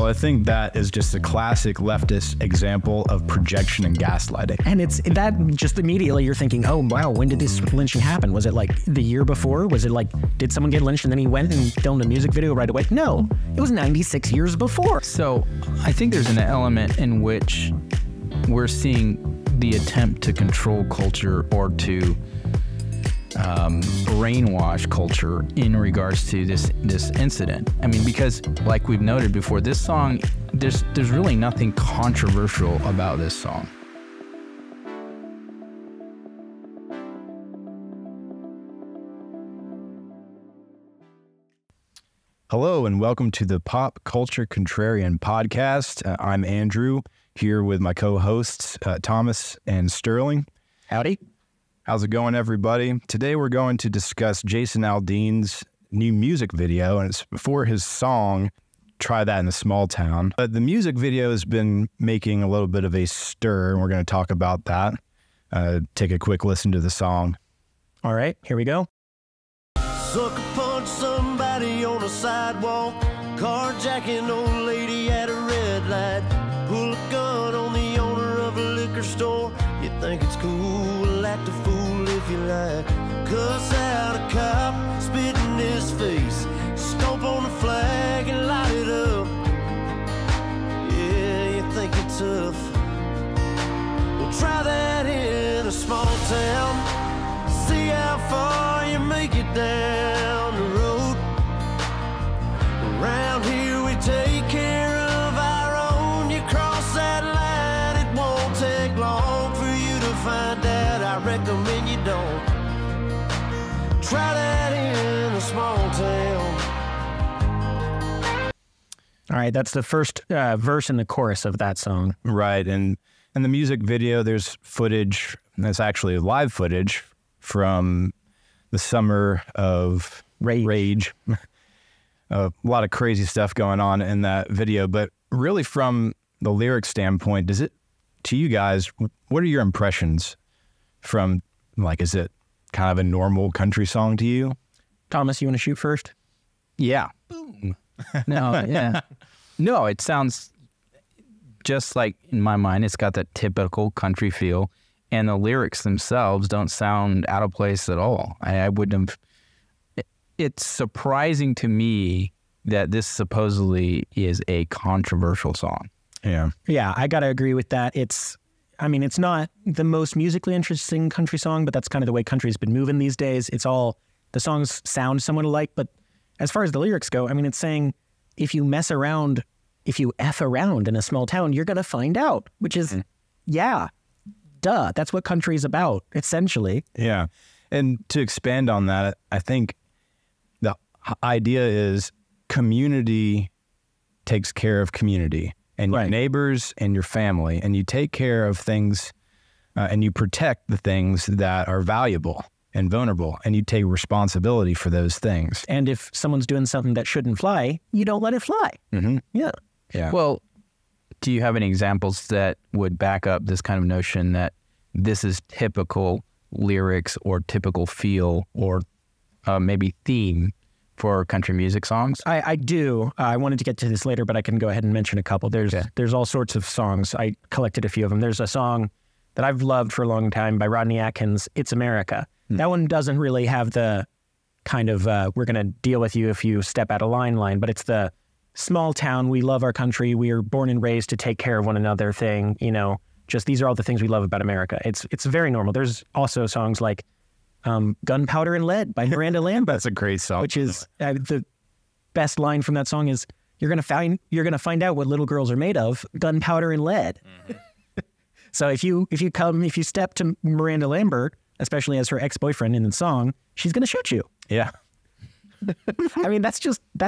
Well, I think that is just a classic leftist example of projection and gaslighting. And it's that just immediately you're thinking, oh, wow, when did this lynching happen? Was it like the year before? Was it like, did someone get lynched and then he went and filmed a music video right away? No, it was 96 years before. So I think there's an element in which we're seeing the attempt to control culture or to brainwash culture in regards to this incident. I mean, because like we've noted before, this song, there's really nothing controversial about this song. Hello and welcome to the Pop Culture Contrarian podcast. I'm Andrew, here with my co-hosts Thomas and Sterling. Howdy. How's it going, everybody? Today we're going to discuss Jason Aldean's new music video, and it's for his song, Try That in a Small Town. The music video has been making a little bit of a stir, and we're going to talk about that. Take a quick listen to the song. All right, here we go. Sucker punch somebody on a sidewalk, carjacking old lady at a red light, pull a gun on the owner of a liquor store. You think it's cool, act a fool if you like, cuss out a cop, spit in his face, stomp on the flag and light it up. Yeah, you think you're tough. Well, try that in a small town, see how far you make it down the road. Around here we take care of our own. You cross that line, it won't take long for you to find out. I recommend you don't. Try that in a small town. All right, that's the first verse in the chorus of that song. Right, and in the music video, there's footage, that's actually live footage from the summer of Rage. A lot of crazy stuff going on in that video, but really from the lyric standpoint, does it, to you guys, what are your impressions from, like, is it kind of a normal country song to you? Thomas, you want to shoot first? Yeah. Boom. No, yeah. No, it sounds just like, in my mind, it's got that typical country feel, and the lyrics themselves don't sound out of place at all. I wouldn't have... It's surprising to me that this supposedly is a controversial song. Yeah. Yeah, I got to agree with that. It's not the most musically interesting country song, but that's kind of the way country's been moving these days. It's all, the songs sound somewhat alike, but as far as the lyrics go, I mean, it's saying if you mess around, if you F around in a small town, you're going to find out, which is, yeah, duh. That's what country's about, essentially. Yeah. And to expand on that, I think the idea is community takes care of community, and your neighbors and your family, and you take care of things and you protect the things that are valuable and vulnerable, and you take responsibility for those things. And if someone's doing something that shouldn't fly, you don't let it fly. Mm-hmm. Yeah. Yeah. Well, do you have any examples that would back up this kind of notion that this is typical lyrics or typical feel or maybe theme for country music songs? I do. I wanted to get to this later, but I can go ahead and mention a couple. There's all sorts of songs. I collected a few of them. There's a song that I've loved for a long time by Rodney Atkins, It's America. That one doesn't really have the kind of, we're going to deal with you if you step out of line, but it's the small town, we love our country, we are born and raised to take care of one another thing, you know, just these are all the things we love about America. It's very normal. There's also songs like Gunpowder and Lead by Miranda Lambert. That's a great song. Which is, the best line from that song is, you're going to find out what little girls are made of, gunpowder and lead. Mm-hmm. So if you step to Miranda Lambert, especially as her ex-boyfriend in the song, she's going to shoot you. Yeah. I mean, that's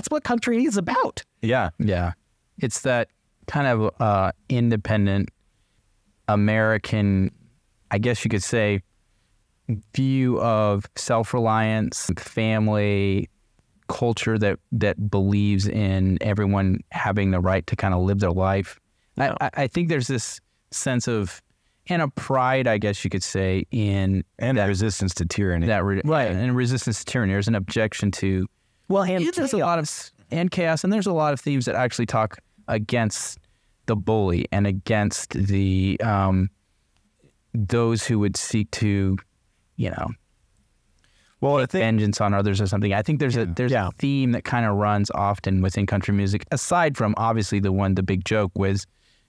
what country is about. Yeah. Yeah. It's that kind of independent American, I guess you could say, view of self-reliance, family, culture that believes in everyone having the right to kind of live their life. Yeah. I think there's this sense of, and a pride, I guess you could say, in that resistance to tyranny. Right, and resistance to tyranny. There's an objection to, well, and there's a lot of chaos, and there's a lot of themes that actually talk against the bully and against the those who would seek to, Well, I think vengeance on others or something. I think there's a theme that kind of runs often within country music, aside from obviously the big joke was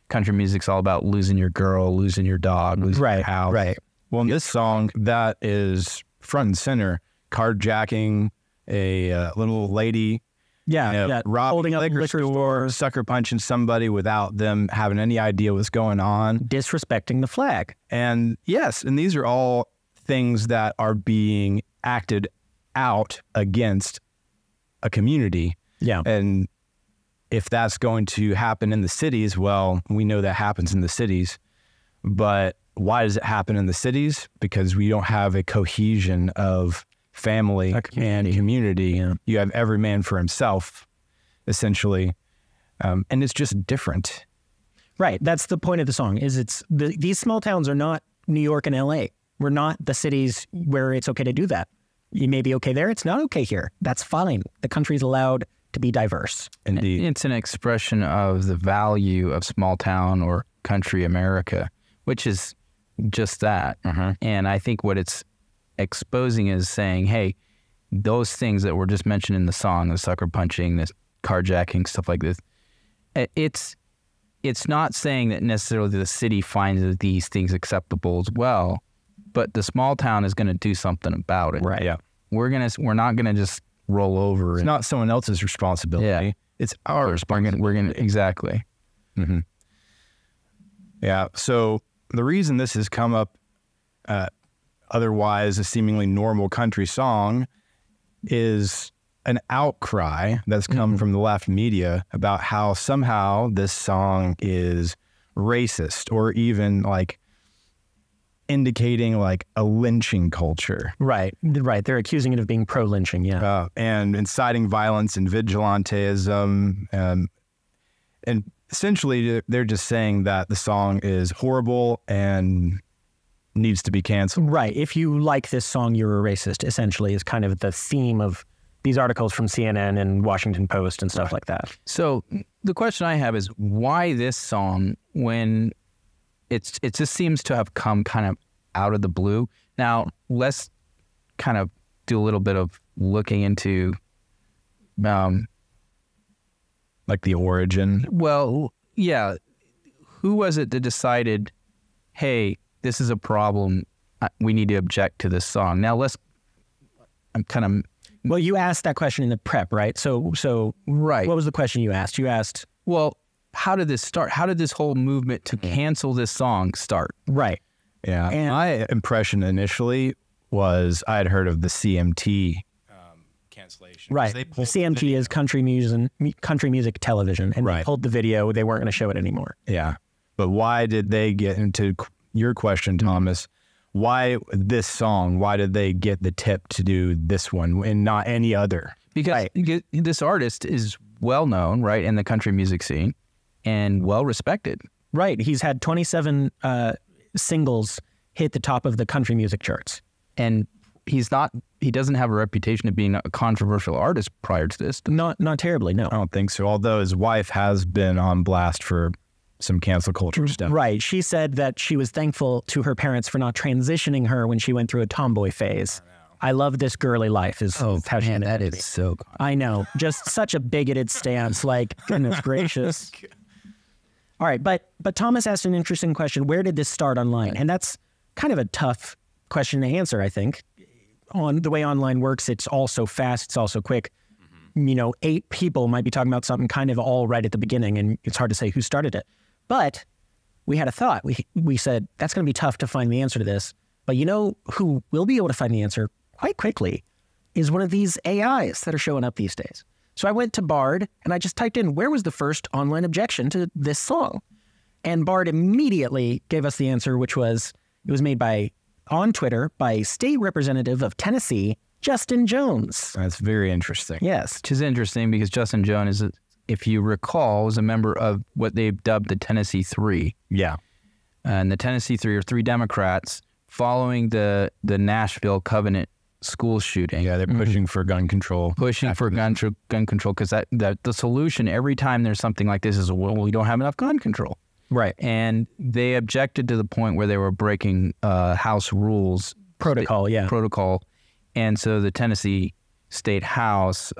country music's all about losing your girl, losing your dog, losing your house. Right. Well, in this song, that is front and center, carjacking a little lady. Holding up liquor store, sucker punching somebody without them having any idea what's going on. Disrespecting the flag. And yes, and these are all things that are being acted out against a community. Yeah. And if that's going to happen in the cities, well, we know that happens in the cities. But why does it happen in the cities? Because we don't have a cohesion of family and community. Yeah. You have every man for himself, essentially. And it's just different. Right. That's the point of the song, is these small towns are not New York and LA. We're not the cities where it's okay to do that. You may be okay there. It's not okay here. That's fine. The country's allowed to be diverse. Indeed. It's an expression of the value of small town or country America, which is just that. And I think what it's exposing is saying, hey, those things that were just mentioned in the song, the sucker punching, the carjacking, stuff like this, it's not saying that necessarily the city finds these things acceptable as well, but the small town is going to do something about it. Right. Yeah. We're not gonna just roll over. It's not someone else's responsibility. Yeah. It's our responsibility. We're gonna exactly. Mm-hmm. Yeah. So the reason this has come up, otherwise a seemingly normal country song, is an outcry that's come from the Leftmedia about how somehow this song is racist, or even like indicating like a lynching culture. Right. They're accusing it of being pro-lynching, and inciting violence and vigilantism. And essentially, they're just saying that the song is horrible and needs to be canceled. Right. If you like this song, you're a racist, essentially, is kind of the theme of these articles from CNN and Washington Post and stuff like that. So the question I have is, why this song when it just seems to have come kind of out of the blue? Now, let's kind of do a little bit of looking into like the origin. Well, yeah. Who was it that decided, hey, this is a problem, we need to object to this song? Now, Well, you asked that question in the prep, right? So right. What was the question you asked? You asked, well, how did this start? How did this whole movement to cancel this song start? Right. Yeah. And my impression initially was I had heard of the CMT cancellation. Right. The CMT is country music television, and they pulled the video. They weren't going to show it anymore. Yeah. But why did they get into your question, Thomas? Why this song? Why did they get the tip to do this one and not any other? Because this artist is well known, right, in the country music scene and well respected. Right. He's had 27 singles hit the top of the country music charts. And he doesn't have a reputation of being a controversial artist prior to this. Not terribly, no. I don't think so. Although his wife has been on blast for some cancel culture stuff. Right. She said that she was thankful to her parents for not transitioning her when she went through a tomboy phase. I love this girly life is how she ended that up. Is so cool. I know. Just such a bigoted stance. Like, goodness gracious. All right. But Thomas asked an interesting question. Where did this start online? And that's kind of a tough question to answer, I think. On the way online works, it's all so fast. It's all so quick. 8 people might be talking about something kind of all right at the beginning, and it's hard to say who started it. But we had a thought. We said, that's going to be tough to find the answer to this. But you know who will be able to find the answer quite quickly is one of these AIs that are showing up these days. So I went to Bard, and I just typed in, where was the first online objection to this song? And Bard immediately gave us the answer, which was, it was made on Twitter by State Representative of Tennessee, Justin Jones. That's very interesting. Yes. Which is interesting because Justin Jones is, if you recall, was a member of what they've dubbed the Tennessee Three. Yeah. And the Tennessee Three are 3 Democrats following the Nashville Covenant school shooting. Yeah, they're pushing for gun control. Pushing for gun control, because that the solution every time there's something like this is, well, we don't have enough gun control. Right. And they objected to the point where they were breaking House rules. Protocol, Protocol. And so the Tennessee State House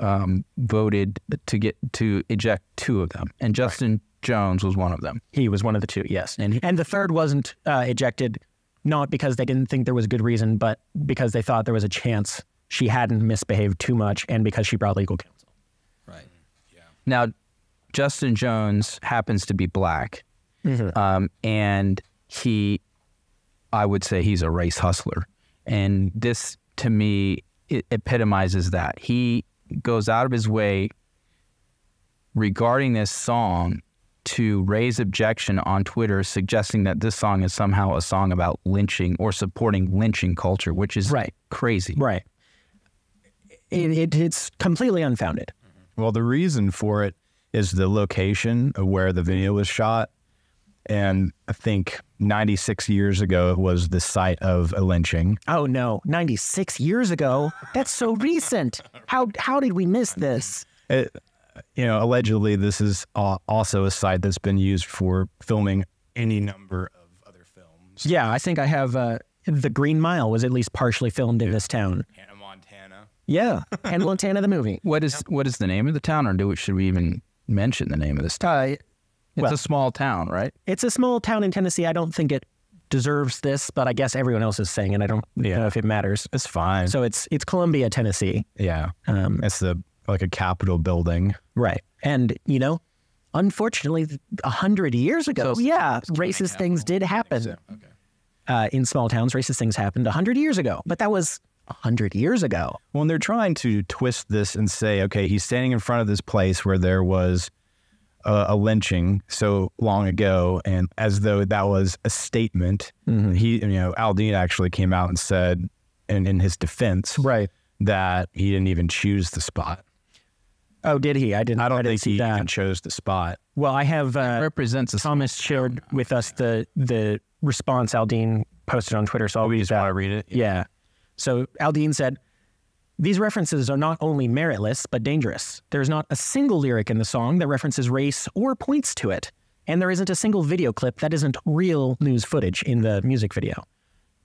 voted to eject 2 of them. And Justin Jones was one of them. He was one of the 2, yes. And the third wasn't ejected, not because they didn't think there was a good reason, but because they thought there was a chance she hadn't misbehaved too much and because she brought legal counsel. Right. Yeah. Now, Justin Jones happens to be black. And I would say he's a race hustler. And this, to me, it epitomizes that. He goes out of his way regarding this song to raise objection on Twitter, suggesting that this song is somehow a song about lynching or supporting lynching culture, which is crazy. Right. It's completely unfounded. Well, the reason for it is the location of where the video was shot. And I think 96 years ago, it was the site of a lynching. Oh, no. 96 years ago? That's so recent. How did we miss this? Allegedly, this is also a site that's been used for filming any number of other films. Yeah, I think I have The Green Mile was at least partially filmed in this town. Hannah Montana. Yeah, Hannah Montana, the movie. What is the name of the town, or should we even mention the name of this town? It's a small town, right? It's a small town in Tennessee. I don't think it deserves this, but I guess everyone else is saying it. I don't know if it matters. It's fine. So it's Columbia, Tennessee. Yeah. It's like a Capitol building. Right. And, unfortunately, 100 years ago, racist things did happen. So. Okay. In small towns, racist things happened 100 years ago. But that was 100 years ago. Well, and they're trying to twist this and say, okay, he's standing in front of this place where there was a lynching so long ago, and as though that was a statement. He, Aldean actually came out and said, in his defense, that he didn't even choose the spot. Oh, did he? I don't think see he that. even chose the spot. Well, I have represents Thomas shared with us the response Aldean posted on Twitter, so I'll just want to read it. Yeah. So Aldean said, "These references are not only meritless, but dangerous. There's not a single lyric in the song that references race or points to it. And there isn't a single video clip that isn't real news footage in the music video.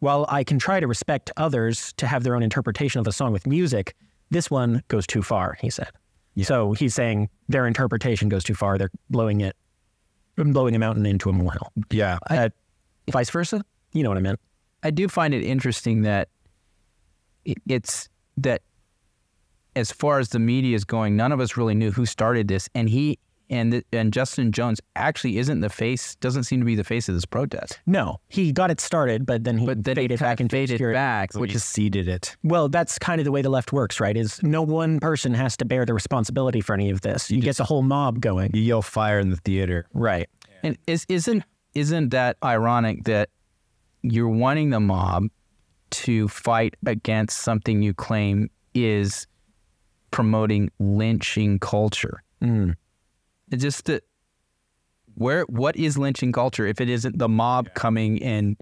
While I can try to respect others to have their own interpretation of the song with music, this one goes too far," he said. Yeah. So he's saying their interpretation goes too far. They're blowing a mountain into a molehill. Yeah. Vice versa? You know what I meant. I do find it interesting that it's that as far as the media is going, none of us really knew who started this, and Justin Jones actually doesn't seem to be the face of this protest. No, he got it started, but then he faded back, which is seeded it. Well, that's kind of the way the left works, right? Is no one person has to bear the responsibility for any of this. You get the whole mob going. You yell fire in the theater, right? And isn't that ironic that you're wanting the mob to fight against something you claim is promoting lynching culture? It's just that what is lynching culture if it isn't the mob coming and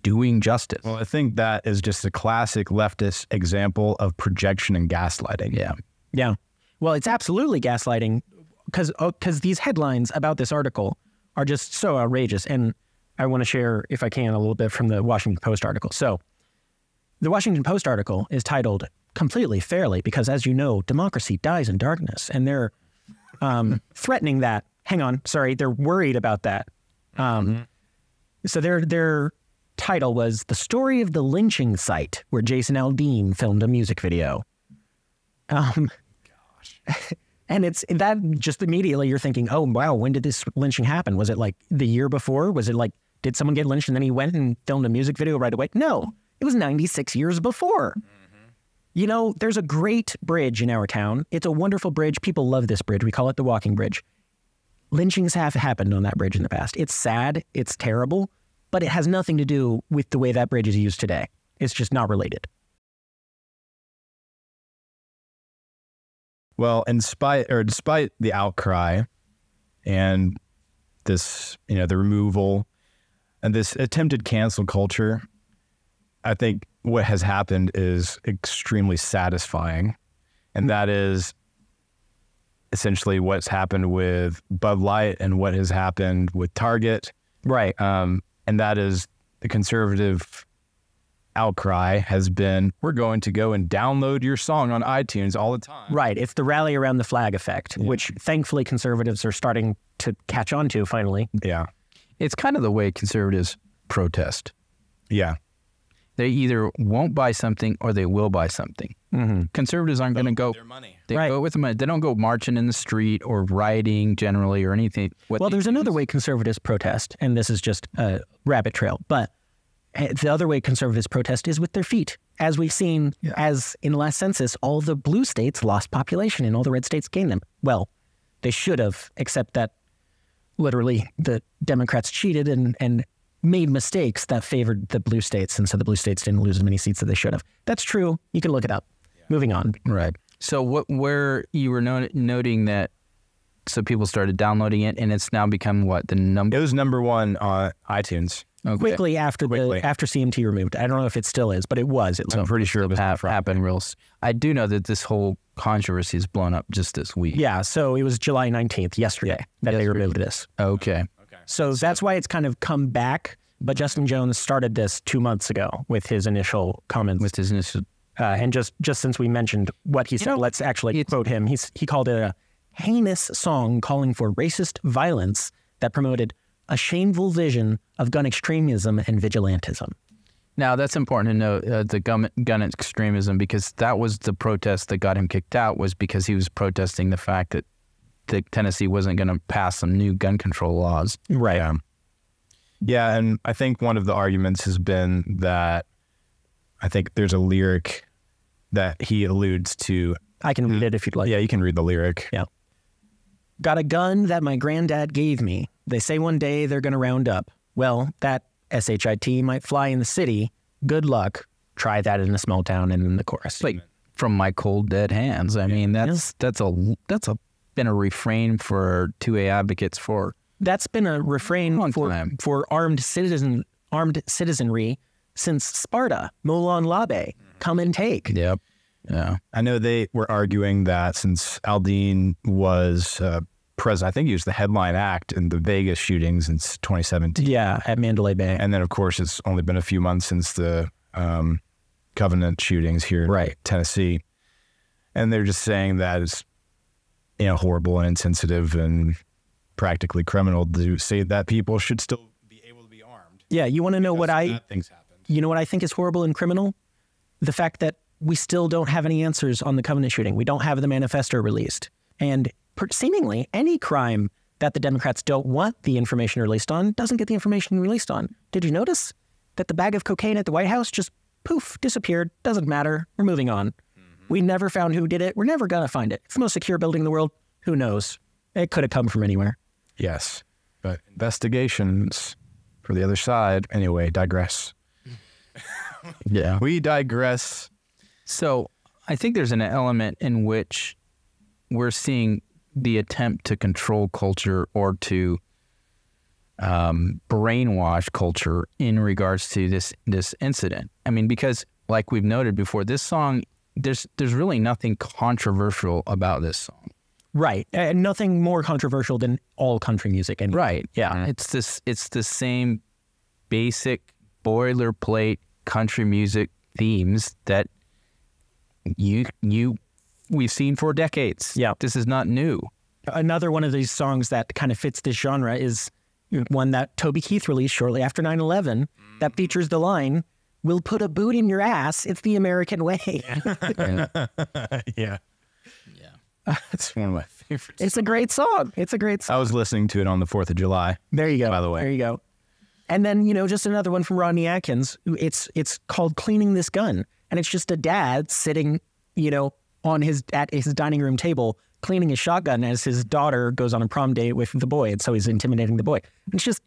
doing justice? Well, I think that is just a classic leftist example of projection and gaslighting. Yeah. Well, it's absolutely gaslighting because these headlines about this article are just so outrageous. And I want to share, if I can, a little bit from the Washington Post article. So the Washington Post article is titled "Completely Fairly," because, as you know, democracy dies in darkness. And they're threatening that. Hang on. Sorry. They're worried about that. So their title was "The Story of the Lynching Site Where Jason Aldean Filmed a Music Video." And it's that just immediately you're thinking, oh, wow, when did this lynching happen? Was it like the year before? Was it like, did someone get lynched and then he went and filmed a music video right away? No, it was 96 years before. There's a great bridge in our town. It's a wonderful bridge. People love this bridge. We call it the Walking Bridge. Lynchings have happened on that bridge in the past. It's sad. It's terrible. But it has nothing to do with the way that bridge is used today. It's just not related. Well, despite the outcry and this, the removal and this attempted cancel culture, I think what has happened is extremely satisfying. And that is essentially what's happened with Bud Light and what has happened with Target. Right. And that is the conservative outcry has been, we're going to go and download your song on iTunes all the time. Right. It's the rally around the flag effect, which thankfully conservatives are starting to catch on to finally. Yeah. It's kind of the way conservatives protest. Yeah. They either won't buy something or they will buy something. Mm-hmm. Conservatives aren't going to go. Their money. They go with the money. They don't go marching in the street or rioting generally or anything. Well, there's another way conservatives protest, and this is just a rabbit trail, but the other way conservatives protest is with their feet. As we've seen, as in the last census, all the blue states lost population and all the red states gained them. Well, they should have, except that literally the Democrats cheated and made mistakes that favored the blue states, and so the blue states didn't lose as many seats as they should have. That's true. You can look it up. Yeah. Moving on. Right. So where you were noting that, so people started downloading it, and it's now become what, the number? It was number one on iTunes. Okay. Quickly after CMT removed. I don't know if it still is, but it was. I'm pretty sure it was happened real. I do know that this whole controversy has blown up just this week. Yeah, so it was July 19th, yesterday, that they removed this. Okay. So that's why it's kind of come back. But Justin Jones started this 2 months ago with his initial comments. With his initial, and just since we mentioned what he said, let's actually quote him. He called it a heinous song calling for racist violence that promoted a shameful vision of gun extremism and vigilantism. Now, that's important to note, the gun extremism, because that was the protest that got him kicked out, was because he was protesting the fact that Tennessee wasn't going to pass some new gun control laws. Right. Yeah, and I think one of the arguments has been that I think there's a lyric that he alludes to. I can read it if you'd like. Yeah, you can read the lyric. Yeah. Got a gun that my granddad gave me. They say one day they're going to round up. Well, that SHIT might fly in the city. Good luck. Try that in a small town and in the chorus. Like from my cold dead hands. I mean, that's been a refrain for 2A advocates for. That's been a refrain for armed citizenry since Sparta. Molon Labe, come and take. Yep. Yeah. I know they were arguing that since Aldean was president, I think he was the headline act in the Vegas shootings since 2017. Yeah, at Mandalay Bay. And then, of course, it's only been a few months since the Covenant shootings here in Tennessee. And they're just saying that it's horrible and insensitive and practically criminal to say that people should still be able to be armed. Yeah, you want to know what things happened. You know what I think is horrible and criminal? The fact that we still don't have any answers on the Covenant shooting. We don't have the manifesto released. And seemingly any crime that the Democrats don't want the information released on doesn't get the information released on. Did you notice that the bag of cocaine at the White House just poof, disappeared? Doesn't matter. We're moving on. We never found who did it. We're never going to find it. It's the most secure building in the world. Who knows? It could have come from anywhere. Yes, but investigations for the other side. Anyway, digress. Yeah. We digress. So I think there's an element in which we're seeing the attempt to control culture or to brainwash culture in regards to this incident. I mean, because like we've noted before, this song, there's really nothing controversial about this song. Right. And nothing more controversial than all country music. And right. Yeah. It's the same basic boilerplate country music themes that we've seen for decades. Yeah. This is not new. Another one of these songs that kind of fits this genre is one that Toby Keith released shortly after 9/11 that features the line, "We'll put a boot in your ass. It's the American way." Yeah. It's one of my favorites. It's a great song. It's a great song. I was listening to it on the 4th of July. There you go. By the way. There you go. And then, just another one from Rodney Atkins. It's called Cleaning This Gun. And it's just a dad sitting, at his dining room table, cleaning his shotgun as his daughter goes on a prom date with the boy. And so he's intimidating the boy. And it's just,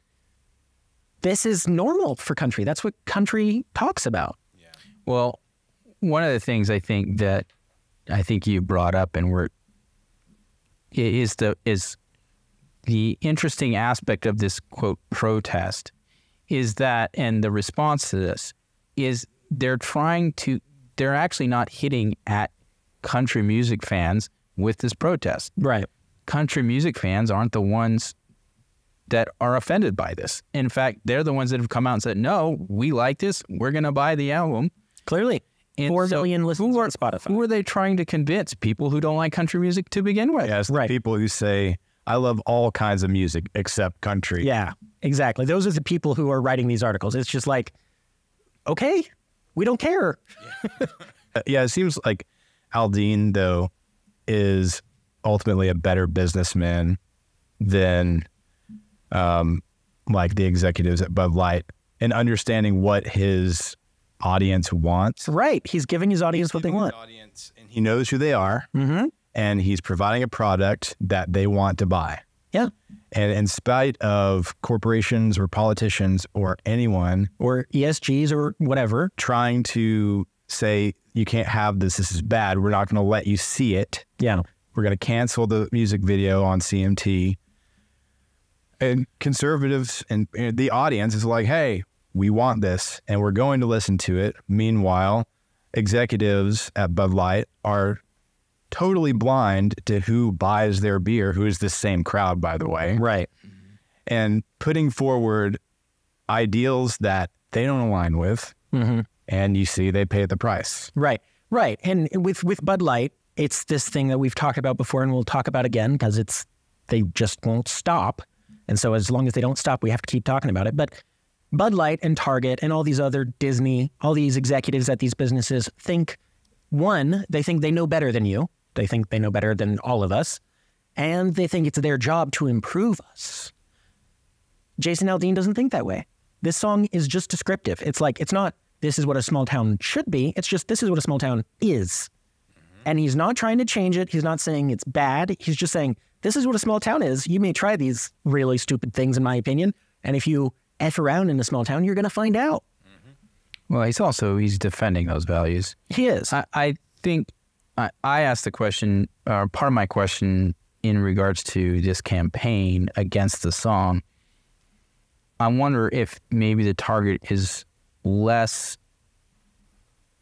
this is normal for country. That's what country talks about. Yeah. Well, one of the things I think you brought up and is the interesting aspect of this quote protest is that, and the response to this is they're actually not hitting at country music fans with this protest. Right. Country music fans aren't the ones that are offended by this. In fact, they're the ones that have come out and said, no, we like this. We're going to buy the album. Clearly. And 4 million listens on Spotify. Who are they trying to convince? People who don't like country music to begin with. Yes, the people who say, I love all kinds of music except country. Yeah, exactly. Those are the people who are writing these articles. It's just like, okay, we don't care. Yeah, it seems like Aldean, though, is ultimately a better businessman than like the executives at Bud Light and understanding what his audience wants. Right. He's giving his audience what they want. And he knows who they are. Mm-hmm. And he's providing a product that they want to buy. Yeah. And in spite of corporations or politicians or anyone or ESGs or whatever trying to say, you can't have this, this is bad, we're not going to let you see it. Yeah. We're going to cancel the music video on CMT. And conservatives and the audience is like, hey, we want this and we're going to listen to it. Meanwhile, executives at Bud Light are totally blind to who buys their beer, who is the same crowd, by the way. Right. And putting forward ideals that they don't align with. Mm-hmm. And you see they pay the price. Right. Right. And with Bud Light, it's this thing that we've talked about before and we'll talk about again because they just won't stop. And so as long as they don't stop, we have to keep talking about it. But Bud Light and Target and all these other Disney, all these executives at these businesses think, one, they think they know better than you. They think they know better than all of us. And they think it's their job to improve us. Jason Aldean doesn't think that way. This song is just descriptive. It's like, it's not, this is what a small town should be. It's just, this is what a small town is. And he's not trying to change it. He's not saying it's bad. He's just saying, this is what a small town is. You may try these really stupid things, in my opinion. And if you F around in a small town, you're going to find out. Well, he's defending those values. He is. I think I asked the question, part of my question in regards to this campaign against the song. I wonder if maybe the target is less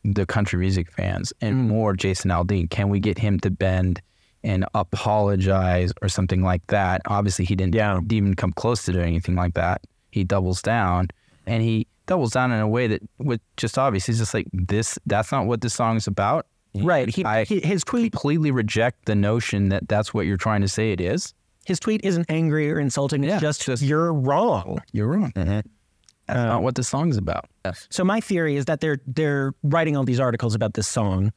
the country music fans and more Jason Aldean. Can we get him to bend and apologize or something like that? Obviously, he didn't even come close to doing anything like that. He doubles down, and he doubles down in a way that was just obvious. He's just like, that's not what this song is about. Right. His tweet completely reject the notion that that's what you're trying to say it is. His tweet isn't angry or insulting. It's just you're wrong. You're wrong. Mm-hmm. That's not what the song's about. Yes. So my theory is that they're writing all these articles about this song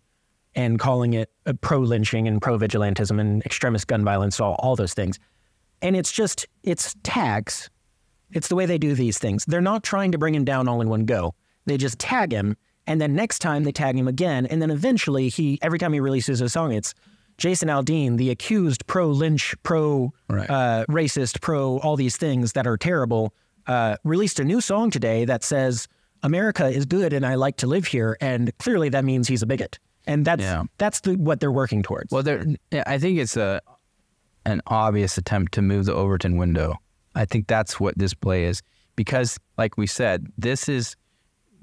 and calling it pro-lynching and pro-vigilantism and extremist gun violence, all those things. And it's tags. It's the way they do these things. They're not trying to bring him down all in one go. They just tag him, and then next time they tag him again, and then eventually every time he releases a song, it's Jason Aldean, the accused pro-lynch, pro-racist, pro all these things that are terrible, released a new song today that says, America is good and I like to live here, and clearly that means he's a bigot. And that's what they're working towards. Well, I think it's an obvious attempt to move the Overton window. I think that's what this play is, because, like we said, this is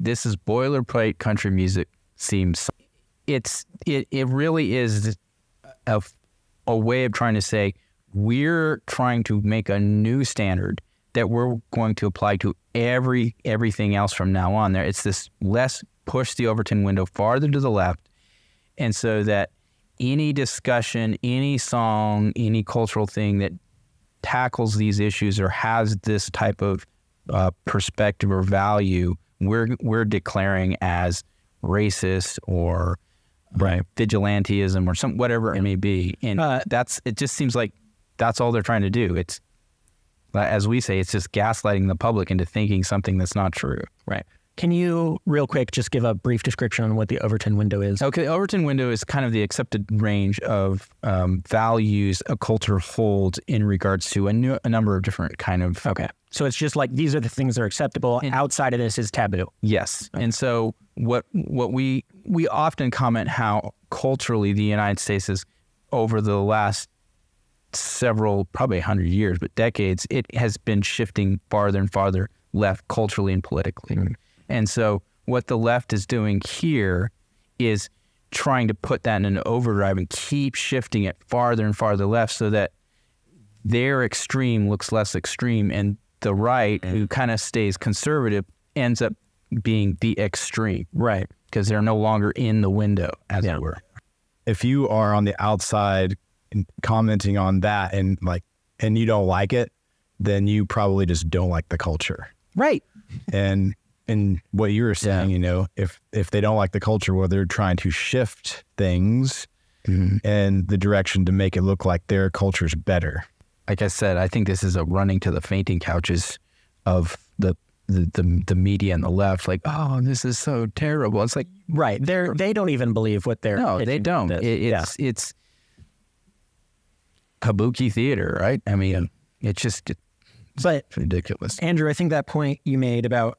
boilerplate country music. It really is a way of trying to say we're trying to make a new standard that we're going to apply to everything else from now on. There, it's this let's push the Overton window farther to the left, and so that any discussion, any song, any cultural thing that tackles these issues or has this type of perspective or value, we're declaring as racist or vigilantism or whatever it may be. And it just seems like that's all they're trying to do. It's, as we say, it's just gaslighting the public into thinking something that's not true. Right. Can you, real quick, just give a brief description on what the Overton window is? Okay, the Overton window is kind of the accepted range of values a culture holds in regards to a number of different kind of... Okay. So it's just like, these are the things that are acceptable. Outside of this is taboo. Yes. Okay. And so what we often comment how culturally the United States is, over the last several, probably 100 years, but decades, it has been shifting farther and farther left culturally and politically. Mm-hmm. And so what the left is doing here is trying to put that in an overdrive and keep shifting it farther and farther left so that their extreme looks less extreme, and the right, who kind of stays conservative, ends up being the extreme. Right. Because they're no longer in the window, as it were. If you are on the outside and commenting on that and you don't like it, then you probably just don't like the culture. Right. And what you were saying, if they don't like the culture, well, they're trying to shift things in the direction to make it look like their culture's better. Like I said, I think this is a running to the fainting couches of the media and the left. Like, oh, this is so terrible. It's like, right. They don't even believe what they're. No, they don't. It's kabuki theater, right? I mean, it's ridiculous. Andrew, I think that point you made about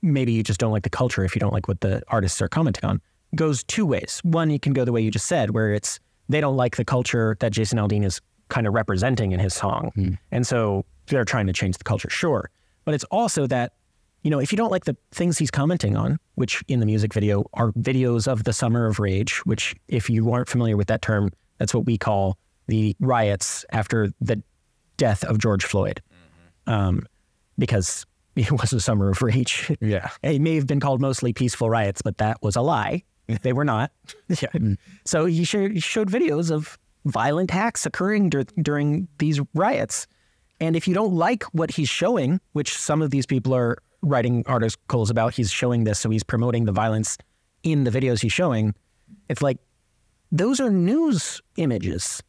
maybe you just don't like the culture if you don't like what the artists are commenting on goes two ways. One, you can go the way you just said, where it's they don't like the culture that Jason Aldean is kind of representing in his song. And so they're trying to change the culture, sure. But it's also that, if you don't like the things he's commenting on, which in the music video are videos of the Summer of Rage, which if you aren't familiar with that term, that's what we call the riots after the death of George Floyd. Because it was a Summer of Rage. Yeah. It may have been called mostly peaceful riots, but that was a lie. They were not. So he showed videos of violent acts occurring during these riots. And if you don't like what he's showing, which some of these people are writing articles about, he's showing this, so he's promoting the violence in the videos he's showing. It's like, those are news images.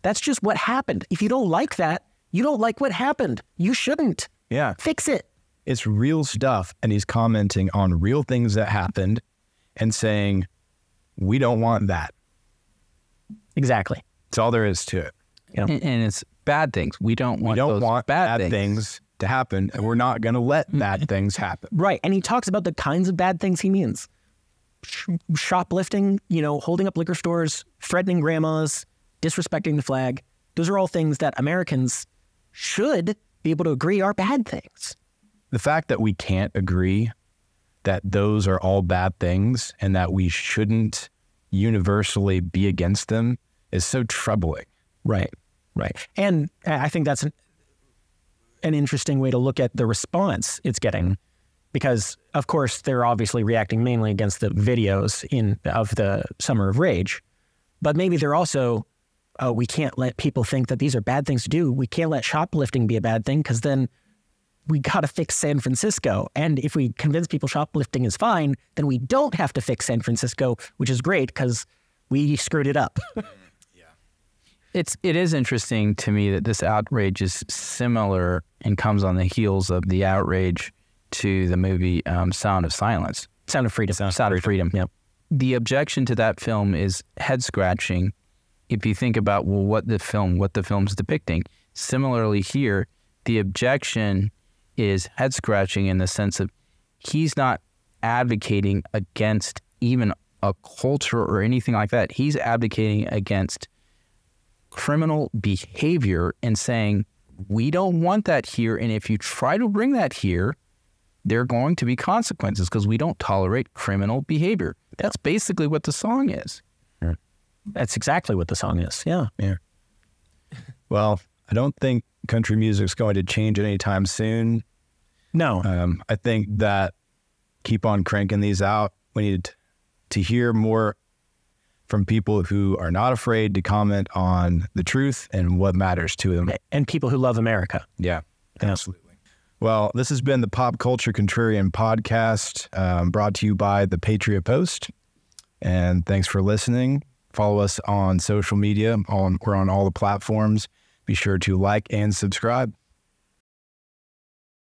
That's just what happened. If you don't like that, you don't like what happened. You shouldn't. Yeah. Fix it. It's real stuff. And he's commenting on real things that happened and saying, we don't want that. Exactly. That's all there is to it. And it's bad things. We don't want bad things to happen, and we're not going to let bad things happen. Right. And he talks about the kinds of bad things he means. Shoplifting, holding up liquor stores, threatening grandmas, disrespecting the flag. Those are all things that Americans should be able to agree are bad things. The fact that we can't agree that those are all bad things and that we shouldn't universally be against them is so troubling. Right. And I think that's an interesting way to look at the response it's getting, because, of course, they're obviously reacting mainly against the videos of the Summer of Rage, but maybe they're also, we can't let people think that these are bad things to do. We can't let shoplifting be a bad thing, because then we got to fix San Francisco. And if we convince people shoplifting is fine, then we don't have to fix San Francisco, which is great because we screwed it up. It is interesting to me that this outrage is similar and comes on the heels of the outrage to the movie Sound of Silence. Sound of Freedom. Sound of Freedom. Yep. The objection to that film is head scratching. If you think about what the film's depicting. Similarly here, the objection is head scratching in the sense of he's not advocating against even a culture or anything like that. He's advocating against criminal behavior and saying, we don't want that here. And if you try to bring that here, there are going to be consequences because we don't tolerate criminal behavior. That's basically what the song is. Yeah. That's exactly what the song is. Yeah. Well, I don't think country music's going to change anytime soon. No. I think that keep on cranking these out. We need to hear more from people who are not afraid to comment on the truth and what matters to them. And people who love America. Yeah, absolutely. Well, this has been the Pop Culture Contrarian podcast, brought to you by the Patriot Post. And thanks for listening. Follow us on social media. We're on all the platforms. Be sure to like and subscribe.